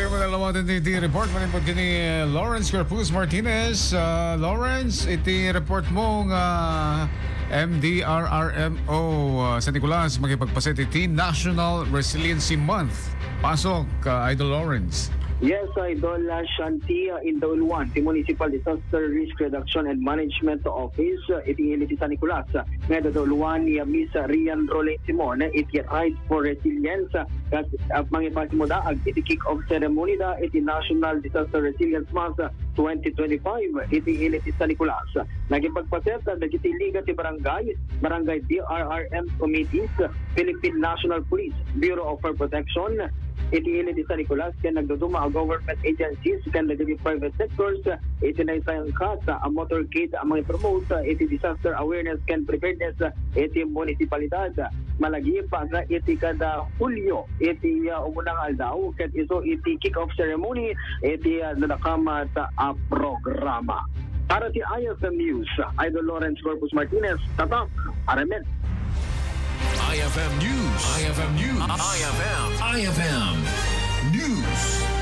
mo na lang iti report mo po kini Lawrence Corpus Martinez. Lawrence, iti report mo nga MDRRMO San Nicolas magipagpaset iti National Resiliency Month. Pasok, Idol Lawrence. Yes, Idol Shanti, in Daul 1, the Municipal Disaster Risk Reduction and Management Office, iti San Nicolas. Ngayon Daul 1, ni Miss Rian Rolet Simon, iti Ride for Resilience, at mangipas mo da, iti kick-off ceremony da, iti National Disaster Resilience Month 2025, iti San Nicolas. Nagipagpaset, iti Liga ti Barangay DRRM Committees, Philippine National Police, Bureau of Fire Protection, iti San Nicolas, kaya nagduduma ang government agencies, kaya nagduduma private sectors, iti na isang kasa, ang motorcade, ang mga promote, iti disaster awareness and preparedness, iti municipalidad. Malagi pa nga iti kada Hulyo, iti umunang aldaw, kaya iso iti kick-off ceremony, iti nadakamat programa. Para si IFM News, Idol Lawrence Corpus Martinez, tatak, Aramen. IFM News. IFM News. IFM News.